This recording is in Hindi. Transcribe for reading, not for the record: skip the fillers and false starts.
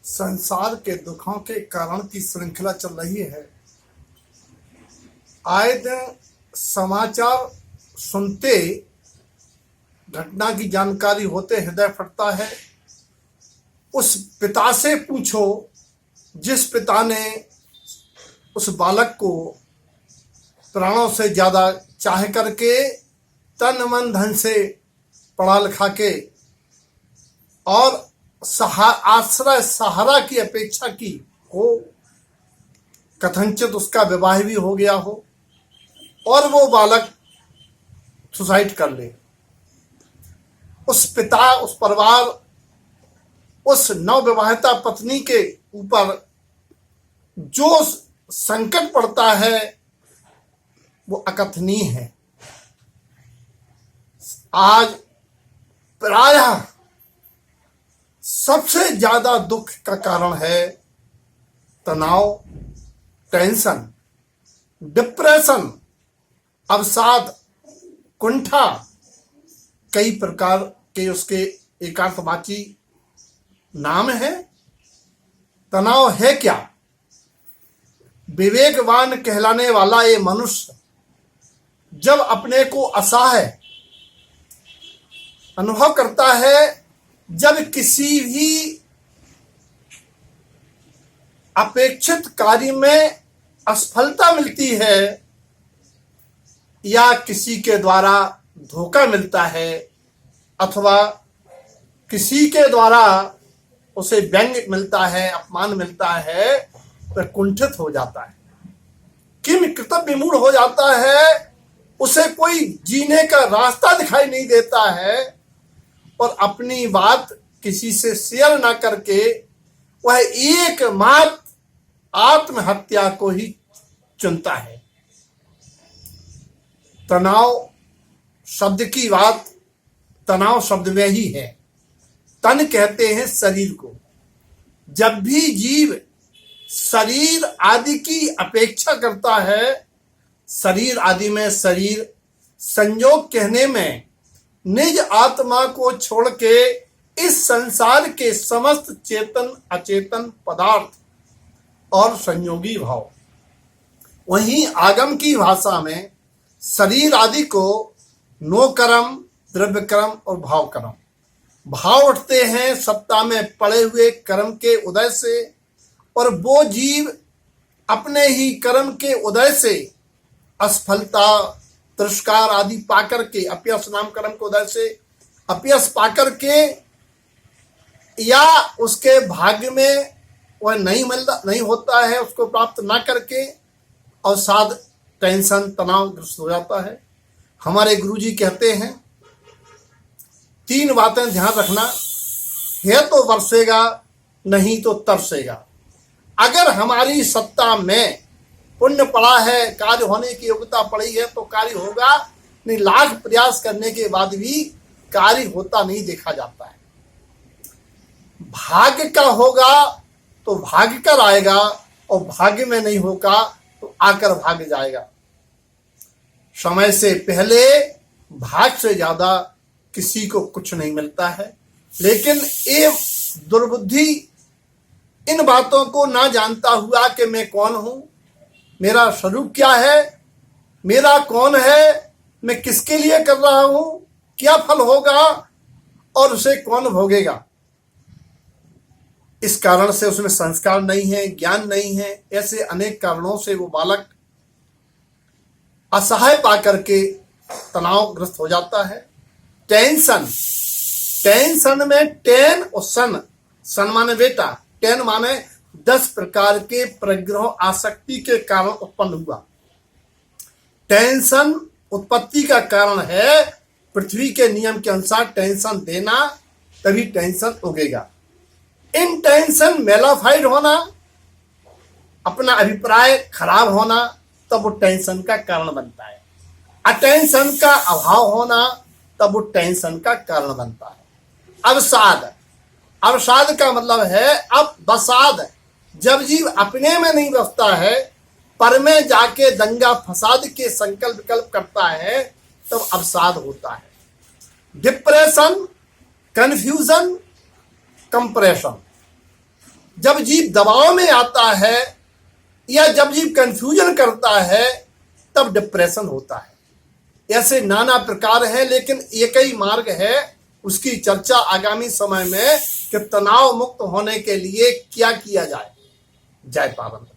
संसार के दुखों के कारण की श्रृंखला चल रही है। आए दिन समाचार सुनते, घटना की जानकारी होते हृदय फटता है। उस पिता से पूछो जिस पिता ने उस बालक को प्राणों से ज्यादा चाह करके तन मन धन से पढ़ा लिखा के और आश्रय सहारा की अपेक्षा की हो, कथनचित उसका विवाह भी हो गया हो और वो बालक सुसाइड कर ले। उस पिता, उस परिवार, उस नवविवाहिता पत्नी के ऊपर जो संकट पड़ता है वो अकथनीय है। आज प्रायः सबसे ज्यादा दुख का कारण है तनाव, टेंशन, डिप्रेशन, अवसाद, कुंठा, कई प्रकार के उसके एकांतवाची नाम है। तनाव है क्या? विवेकवान कहलाने वाला ये मनुष्य जब अपने को असहाय अनुभव करता है, जब किसी भी अपेक्षित कार्य में असफलता मिलती है या किसी के द्वारा धोखा मिलता है अथवा किसी के द्वारा उसे व्यंग मिलता है, अपमान मिलता है, वह कुंठित हो जाता है, किम कृतज्ञ विमूढ़ हो जाता है। उसे कोई जीने का रास्ता दिखाई नहीं देता है और अपनी बात किसी से शेयर ना करके वह एकमात्र आत्महत्या को ही चुनता है। तनाव शब्द की बात तनाव शब्द में ही है। तन कहते हैं शरीर को। जब भी जीव शरीर आदि की अपेक्षा करता है, शरीर आदि में शरीर संयोग कहने में निज आत्मा को छोड़ के इस संसार के समस्त चेतन अचेतन पदार्थ और संयोगी भाव, वहीं आगम की भाषा में शरीर आदि को नो कर्म, द्रव्य कर्म और भाव कर्म, भाव उठते हैं सत्ता में पड़े हुए कर्म के उदय से, और वो जीव अपने ही कर्म के उदय से असफलता, तिरस्कार आदि पाकर के, अपयश नाम कर्म के उदय से अपयश पाकर के या उसके भाग्य में वह नहीं होता है, उसको प्राप्त ना करके अवसाद, टेंशन, तनाव ग्रस्त हो जाता है। हमारे गुरुजी कहते हैं 3 बातें ध्यान रखना, है तो बरसेगा, नहीं तो तरसेगा। अगर हमारी सत्ता में पुण्य पड़ा है, कार्य होने की योग्यता पड़ी है तो कार्य होगा, नहीं लाख प्रयास करने के बाद भी कार्य होता नहीं देखा जाता है। भाग्य का होगा तो भाग्य कर आएगा और भाग्य में नहीं होगा तो आकर भाग जाएगा। समय से पहले भाग्य से ज्यादा किसी को कुछ नहीं मिलता है। लेकिन ये दुर्बुद्धि इन बातों को ना जानता हुआ कि मैं कौन हूं, मेरा स्वरूप क्या है, मेरा कौन है, मैं किसके लिए कर रहा हूं, क्या फल होगा और उसे कौन भोगेगा, इस कारण से उसमें संस्कार नहीं है, ज्ञान नहीं है। ऐसे अनेक कारणों से वो बालक असहाय पाकर के तनावग्रस्त हो जाता है। टेंशन में टेन और सन माने बेटा, टेन माने 10 प्रकार के प्रग्रह आसक्ति के कारण उत्पन्न हुआ। टेंशन उत्पत्ति का कारण है। पृथ्वी के नियम के अनुसार टेंशन देना, तभी टेंशन उगेगा। इंटेंशन मेलाफाइड होना, अपना अभिप्राय खराब होना, तब वो टेंशन का कारण बनता है। अटेंशन का अभाव होना, तब वो टेंशन का कारण बनता है। अवसाद का मतलब है अब बसाद। जब जीव अपने में नहीं बसता है, पर में जाके दंगा फसाद के संकल्प विकल्प करता है, तब अवसाद होता है। डिप्रेशन, कंफ्यूजन, कंप्रेशन, जब जीव दबाव में आता है या जब जीव कंफ्यूजन करता है तब डिप्रेशन होता है। ऐसे नाना प्रकार है, लेकिन एक ही मार्ग है, उसकी चर्चा आगामी समय में कि तनाव मुक्त होने के लिए क्या किया जाए। जय पावन।